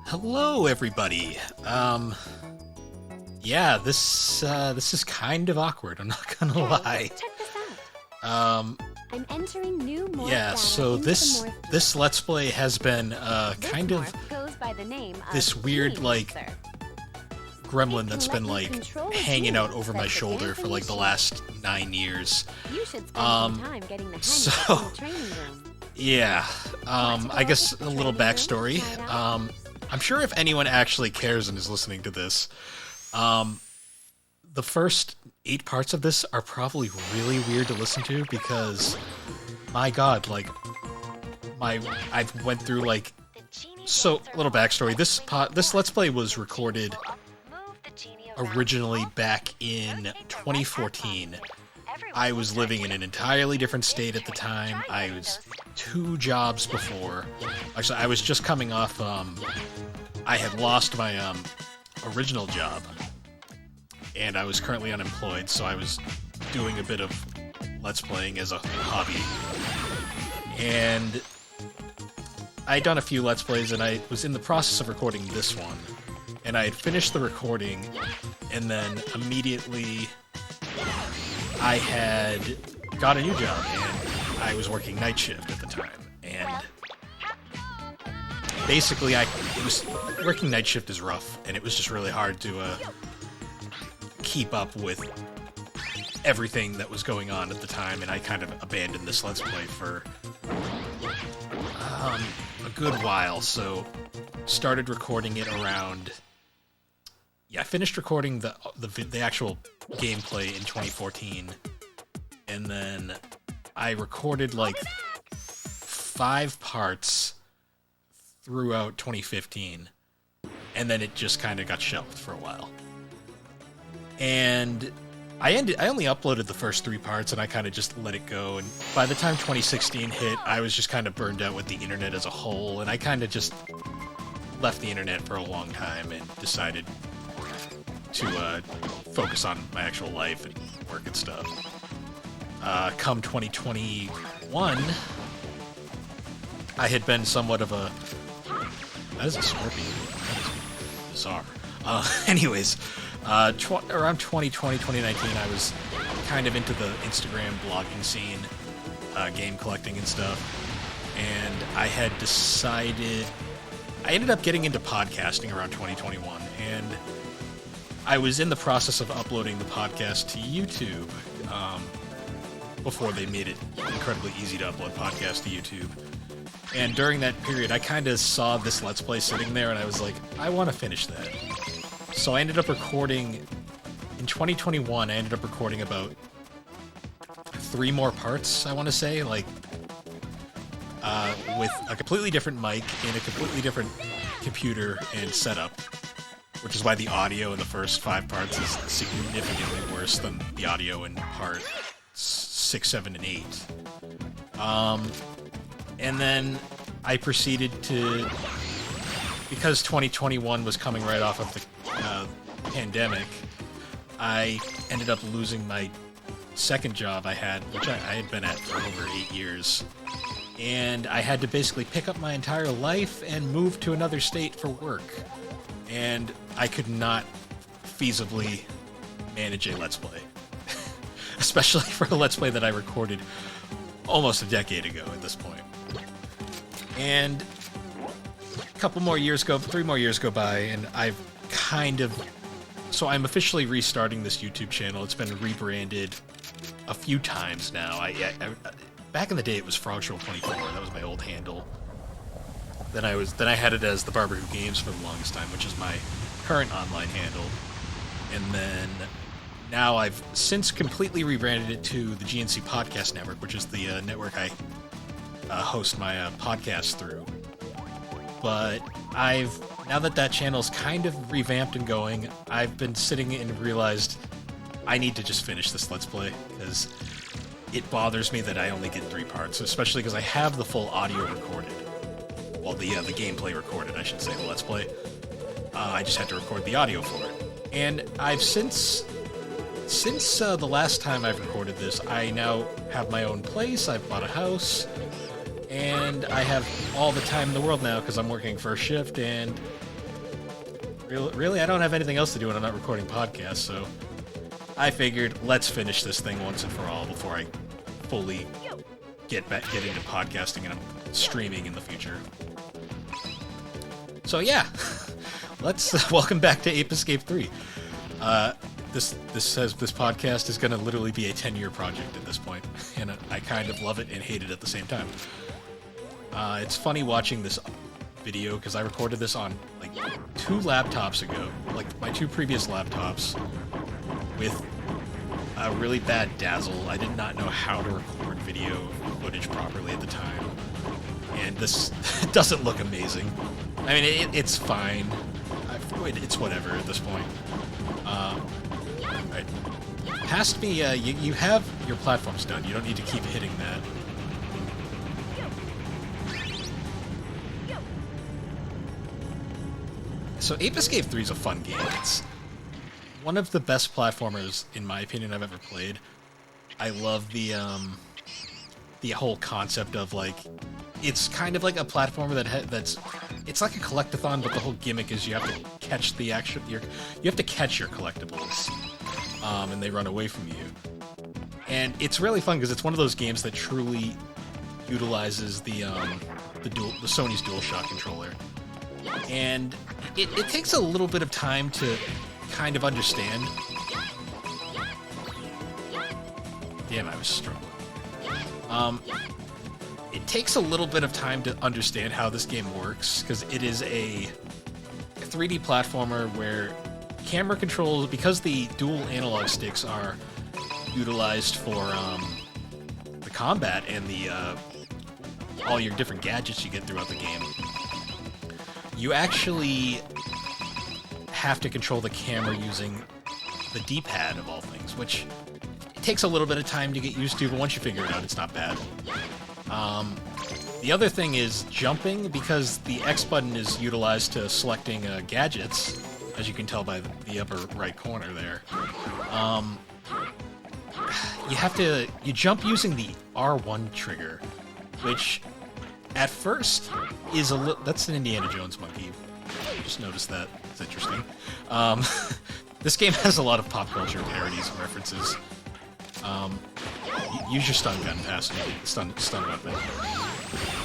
Hello, everybody. Yeah, this is kind of awkward. I'm not gonna lie. Check this Um, out. I'm entering new morph yeah. data So into this the morph. this Let's Play has been This kind of morph goes by the name of this weird Gene like Mixer. gremlin that's Let been me like control the hanging out genes over that my the shoulder for like the information- last 9 years. You should spend Um, some time getting the hang so- of it in the training room. Yeah. Want to go I guess to a the little training room? backstory. Try it out? I'm sure if anyone actually cares and is listening to this, the first 8 parts of this are probably really weird to listen to because, my God, like, I went through like, so little backstory. This Let's Play was recorded originally back in 2014. I was living in an entirely different state at the time. I was 2 jobs before. Actually, I was just coming off, I had lost my, original job. And I was currently unemployed, so I was doing a bit of Let's Playing as a hobby. And I'd done a few Let's Plays, and I was in the process of recording this one. And I had finished the recording, and then immediately I had got a new job, and I was working night shift at the time. And basically, working night shift is rough, and it was just really hard to keep up with everything that was going on at the time, and I kind of abandoned this Let's Play for a good while, so started recording it around... Yeah, I finished recording the actual gameplay in 2014, and then I recorded like 5 parts throughout 2015, and then it just kind of got shelved for a while. And I only uploaded the first 3 parts, and I kind of just let it go, and by the time 2016 hit, I was just kind of burned out with the internet as a whole, and I kind of just left the internet for a long time and decided to focus on my actual life and work and stuff. Come 2021, I had been somewhat of a... That is a scorpion. That is bizarre. Anyways, around 2020, 2019, I was kind of into the Instagram blogging scene, game collecting and stuff, and I had decided... I ended up getting into podcasting around 2021, and I was in the process of uploading the podcast to YouTube before they made it incredibly easy to upload podcasts to YouTube. And during that period, I kind of saw this Let's Play sitting there, and I was like, I want to finish that. So I ended up recording, in 2021, I ended up recording about 3 more parts, I want to say, like, with a completely different mic and a completely different computer and setup. Which is why the audio in the first 5 parts is significantly worse than the audio in part 6, 7, and 8. And then I proceeded to... Because 2021 was coming right off of the pandemic, I ended up losing my second job I had, which I had been at for over 8 years. And I had to basically pick up my entire life and move to another state for work. And I could not feasibly manage a Let's Play. Especially for a Let's Play that I recorded almost a decade ago at this point. And a couple more years go, 3 more years go by, and I've kind of... So I'm officially restarting this YouTube channel. It's been rebranded a few times now. Back in the day, it was FrogShow24. That was my old handle. Then I had it as the Barber Who Games for the longest time, which is my current online handle. And then now I've since completely rebranded it to the GNC Podcast Network, which is the network I host my podcast through. But now that channel's kind of revamped and going, I've been sitting and realized I need to just finish this Let's Play, because it bothers me that I only get 3 parts, especially because I have the full audio recorded. Well, the gameplay recorded, I should say, the Let's Play. I just had to record the audio for it. And I've since the last time I've recorded this, I now have my own place, I've bought a house, and I have all the time in the world now because I'm working first shift, and Really, I don't have anything else to do when I'm not recording podcasts, so I figured let's finish this thing once and for all before I fully get into podcasting and I'm streaming in the future. So yeah, let's welcome back to Ape Escape 3. This podcast is going to literally be a 10-year project at this point, and I kind of love it and hate it at the same time. It's funny watching this video because I recorded this on like 2 laptops ago, like my 2 previous laptops, with a really bad dazzle. I did not know how to record video footage properly at the time, and this doesn't look amazing. I mean, it's fine. It's whatever at this point. Right. Past me, you have your platforms done. You don't need to keep hitting that. So Ape Escape 3 is a fun game. It's one of the best platformers, in my opinion, I've ever played. I love the whole concept of, like, it's kind of like a platformer that's it's like a collectathon, but the whole gimmick is you have to catch you have to catch your collectibles, and they run away from you. And it's really fun because it's one of those games that truly utilizes the Sony's DualShock controller. And it takes a little bit of time to kind of understand. Damn, I was struggling. It takes a little bit of time to understand how this game works, because it is a 3D platformer where camera controls, because the dual analog sticks are utilized for the combat and the all your different gadgets you get throughout the game, you actually have to control the camera using the D-pad of all things, which it takes a little bit of time to get used to, but once you figure it out, it's not bad. The other thing is jumping, because the X button is utilized to selecting gadgets, as you can tell by the upper right corner there. You jump using the R1 trigger, which at first is that's an Indiana Jones monkey. Just noticed that. It's interesting. This game has a lot of pop culture parodies and references. Use your stun gun past me. Stun weapon.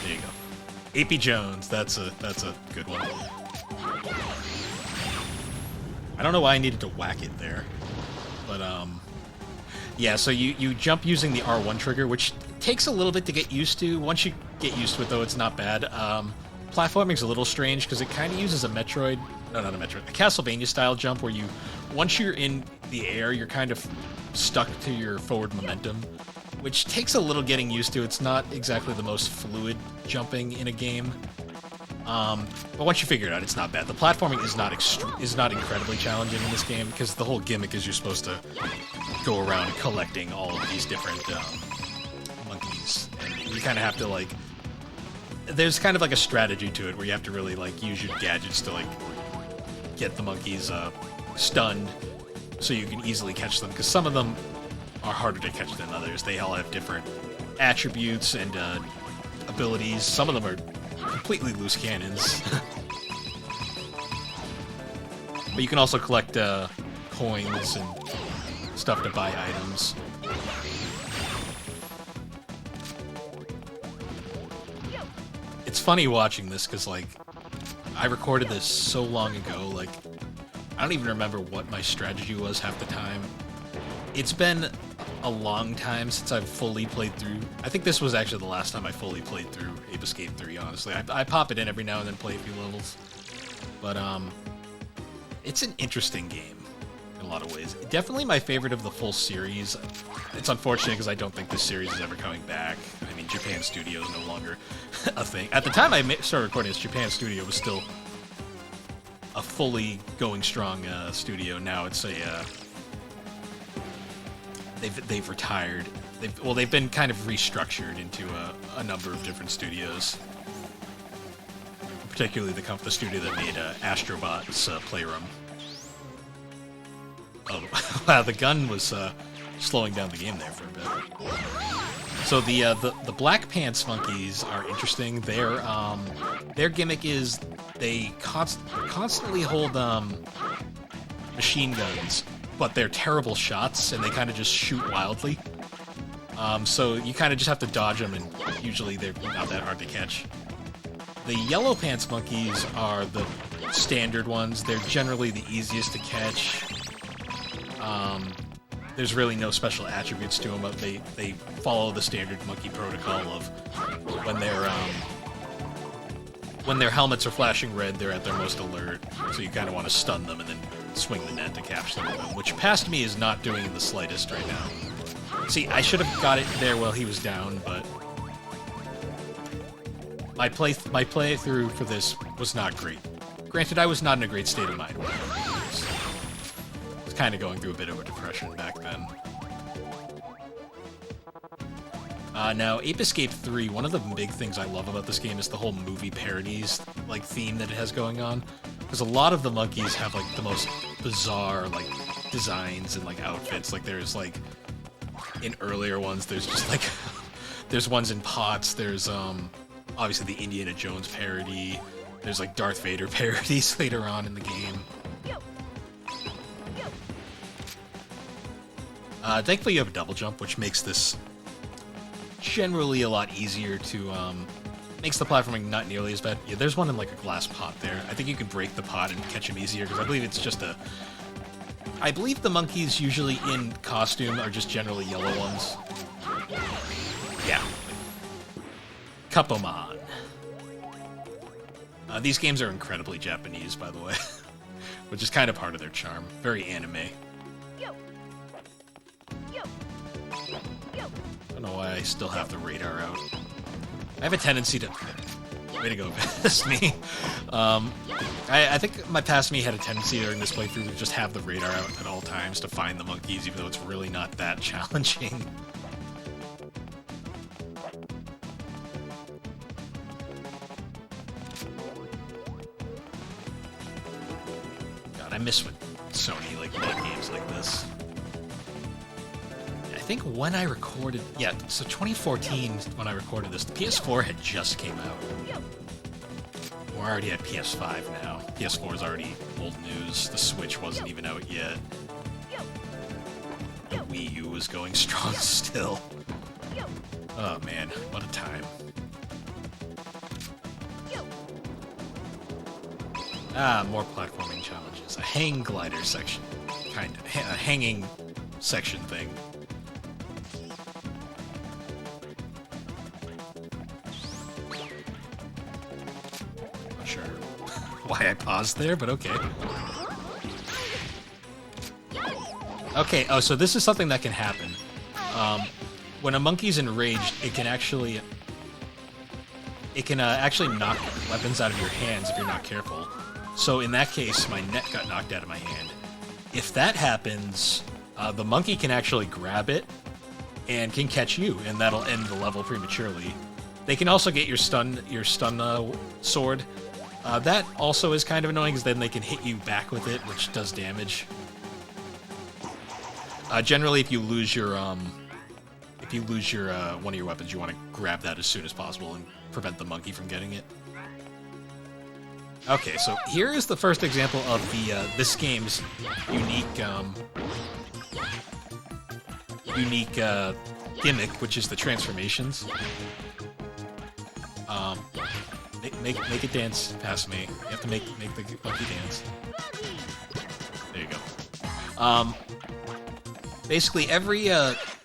There you go. AP Jones. That's a good one. I don't know why I needed to whack it there, but yeah. So you jump using the R1 trigger, which takes a little bit to get used to. Once you get used to it, though, it's not bad. Platforming's a little strange because it kind of uses a Castlevania-style jump where once you're in the air, you're kind of stuck to your forward momentum, which takes a little getting used to. It's not exactly the most fluid jumping in a game, but once you figure it out, it's not bad. The platforming is not incredibly challenging in this game because the whole gimmick is you're supposed to go around collecting all of these different monkeys, and you kind of have to, like, there's kind of like a strategy to it where you have to really, like, use your gadgets to, like, get the monkeys stunned so you can easily catch them, because some of them are harder to catch than others. They all have different attributes and abilities. Some of them are completely loose cannons. But you can also collect coins and stuff to buy items. It's funny watching this because, like, I recorded this so long ago, like, I don't even remember what my strategy was half the time. It's been a long time since I've fully played through. I think this was actually the last time I fully played through Ape Escape 3, honestly. I pop it in every now and then, play a few levels. But, it's an interesting game in a lot of ways. Definitely my favorite of the full series. It's unfortunate because I don't think this series is ever coming back. I mean, Japan Studio is no longer a thing. At the time I started recording this, Japan Studio was still a fully going strong studio. Now it's a they've retired. They've been kind of restructured into a number of different studios. Particularly the studio that made Astrobot's Playroom. Oh, wow, the gun was slowing down the game there for a bit. So the Black Pants monkeys are interesting. Their gimmick is they constantly hold machine guns, but they're terrible shots, and they kind of just shoot wildly. So you kind of just have to dodge them, and usually they're not that hard to catch. The yellow pants monkeys are the standard ones. They're generally the easiest to catch. There's really no special attributes to them, but they follow the standard monkey protocol of when their helmets are flashing red, they're at their most alert. So you kind of want to stun them and then swing the net to catch them, which past me is not doing in the slightest right now. See, I should have got it there while he was down, but my playthrough for this was not great. Granted, I was not in a great state of mind when I was kind of going through a bit of a depression back then. Now, Ape Escape 3, one of the big things I love about this game is the whole movie parodies, like, theme that it has going on. Because a lot of the monkeys have, like, the most bizarre, like, designs and, like, outfits. Like, there's, like, in earlier ones, there's just, like, there's ones in pots, there's, obviously the Indiana Jones parody, there's, like, Darth Vader parodies later on in the game. Thankfully you have a double jump, which makes this generally a lot easier to, makes the platforming not nearly as bad. Yeah, there's one in, like, a glass pot there. I think you can break the pot and catch him easier, because I believe it's just a... I believe the monkeys usually in costume are just generally yellow ones. Yeah. Kapoman. These games are incredibly Japanese, by the way, which is kind of part of their charm. Very anime. I don't know why I still have the radar out. I have a tendency to... Way to go, past me. I think my past me had a tendency during this playthrough to just have the radar out at all times to find the monkeys, even though it's really not that challenging. God, I miss when Sony like made games like this. I think when I recorded... Yeah, so 2014, when I recorded this, the PS4 had just came out. We're already at PS5 now. PS4 is already old news. The Switch wasn't even out yet. The Wii U was going strong still. Oh man, what a time. Ah, more platforming challenges. A hang glider section. Kind of. A hanging section thing. Sure why I paused there, but okay. Okay, oh, so this is something that can happen. When a monkey's enraged, it can actually knock weapons out of your hands if you're not careful. So in that case, my net got knocked out of my hand. If that happens, the monkey can actually grab it and can catch you, and that'll end the level prematurely. They can also get your stun sword. That also is kind of annoying, because then they can hit you back with it, which does damage. Generally, if you lose your one of your weapons, you want to grab that as soon as possible and prevent the monkey from getting it. Okay, so here is the first example of the this game's unique gimmick, which is the transformations. Make it dance past me. You have to make the monkey dance. There you go. Basically, every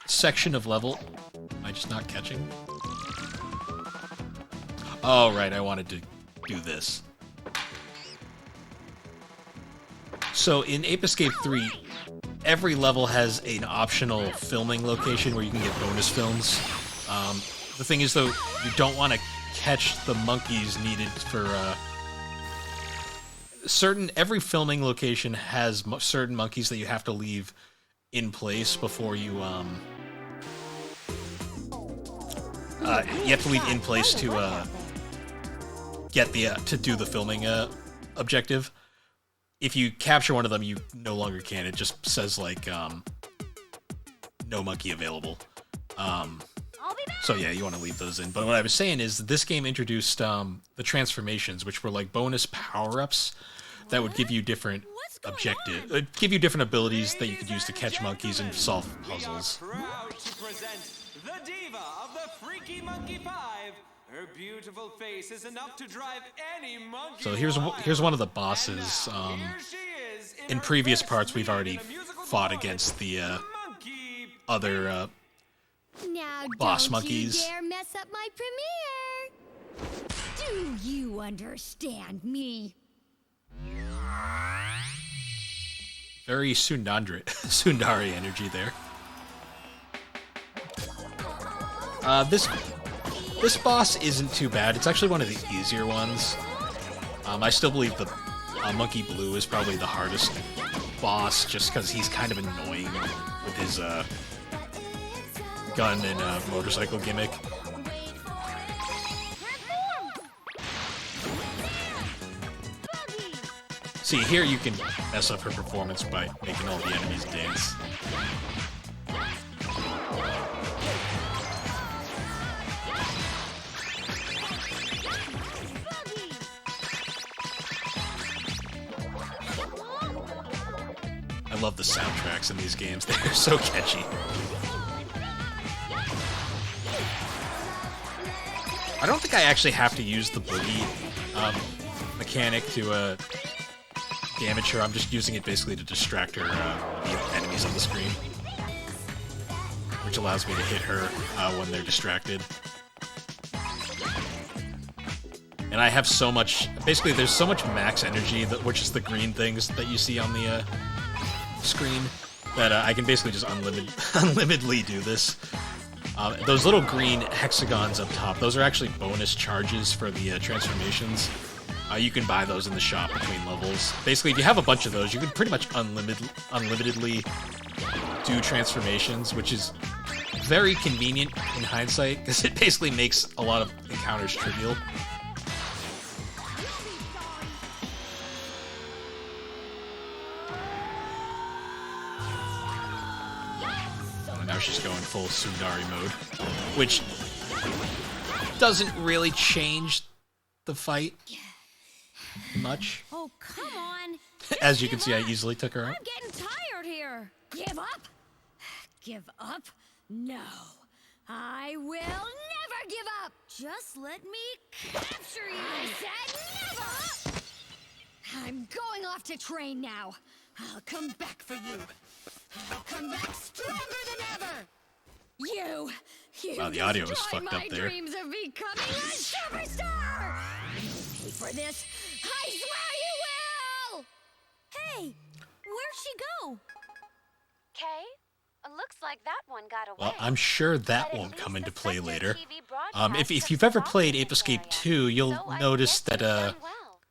section of level... Am I just not catching? Oh, right, I wanted to do this. So, in Ape Escape 3, every level has an optional filming location where you can get bonus films. The thing is, though, you don't want to catch the monkeys needed for every filming location has certain monkeys that you have to leave in place before you have to leave in place to get the to do the filming objective. If you capture one of them, you no longer can. It just says like no monkey available. So yeah, you want to leave those in. But what I was saying is this game introduced the transformations, which were like bonus power-ups that would give you different give you different abilities that you could use to catch monkeys and solve puzzles. Proud to present the diva of the Freaky Monkey 5. Her beautiful face is enough to drive any monkey. So here's one of the bosses. In previous parts, we've already fought against the other Now boss don't monkeys. you dare mess up my premiere. Do you understand me? Very Sundari energy there. This boss isn't too bad. It's actually one of the easier ones. I still believe the Monkey Blue is probably the hardest boss, just because he's kind of annoying with his gun and motorcycle gimmick. See, here you can mess up her performance by making all the enemies dance. I love the soundtracks in these games. They're so catchy. I don't think I actually have to use the boogie mechanic to damage her. I'm just using it basically to distract her the enemies on the screen, which allows me to hit her when they're distracted. And I have so much, basically there's so much max energy, which is the green things that you see on the screen, that I can basically just unlimitedly do this. Those little green hexagons up top, those are actually bonus charges for the transformations. You can buy those in the shop between levels. Basically, if you have a bunch of those, you can pretty much unlimitedly do transformations, which is very convenient in hindsight, because it basically makes a lot of encounters trivial. Now she's going full Sundari mode, which doesn't really change the fight much. Oh, come on. As you can see, I easily took her out. I'm getting tired here. Give up? Give up? No. I will never give up. Just let me capture you. I said never. I'm going off to train now. I'll come back for you. I'll come back stronger than ever. You Wow, the audio is fucked up my there. dreams of becoming a superstar. You'll pay for this. I swear you will. Hey, where'd she go? Kay, looks like that one got away. Well, I'm sure that But at won't least come into the play sector later. TV broadcast If took you've ever stock played in Ape this Escape area. 2, you'll So I notice guess that you've done well.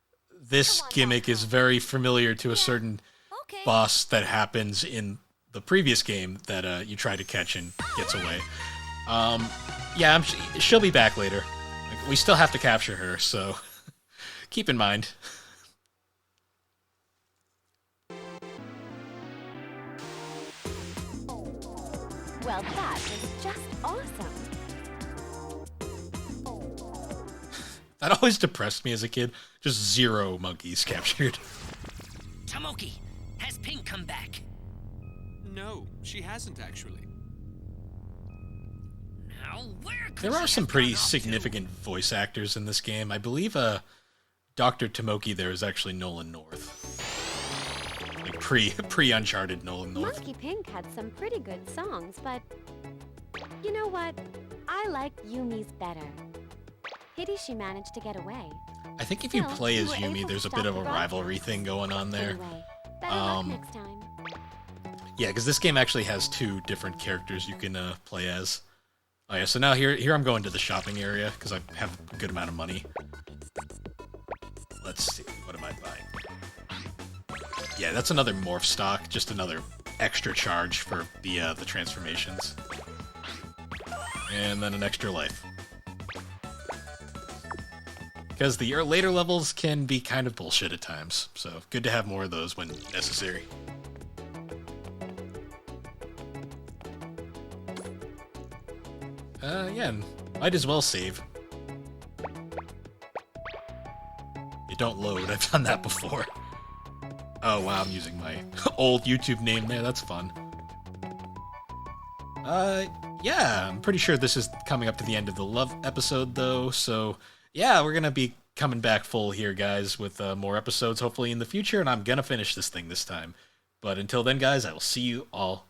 this Come on, gimmick is Malcolm. very familiar to a certain Okay. boss that happens in the previous game that you try to catch and gets away. Yeah, she'll be back later. Like, we still have to capture her, so keep in mind. Well, that is just awesome. That always depressed me as a kid. Just 0 monkeys captured. Tomoki, has Pink come back? No, she hasn't actually. Now, where could There she are some have pretty gone off to? significant voice actors in this game. I believe Dr. Tomoki there is actually Nolan North. Like pre-Uncharted Nolan North. Monkey Pink had some pretty good songs, but you know what? I like Yumi's better. Pity she managed to get away. I think if you Still, play you as were Yumi, able there's to a bit stop of a the rivalry broadcast. thing going on there. Anyway, better luck Um, next time. Yeah, because this game actually has 2 different characters you can play as. Oh yeah, so now here I'm going to the shopping area because I have a good amount of money. Let's see, what am I buying? Yeah, that's another morph stock, just another extra charge for the transformations. And then an extra life. Because the later levels can be kind of bullshit at times, so good to have more of those when necessary. again, might as well save. You don't load. I've done that before. Oh wow, I'm using my old YouTube name there. That's fun. Yeah, I'm pretty sure this is coming up to the end of the love episode, though, so yeah, we're gonna be coming back full here, guys, with more episodes hopefully in the future, and I'm gonna finish this thing this time. But until then, guys, I will see you all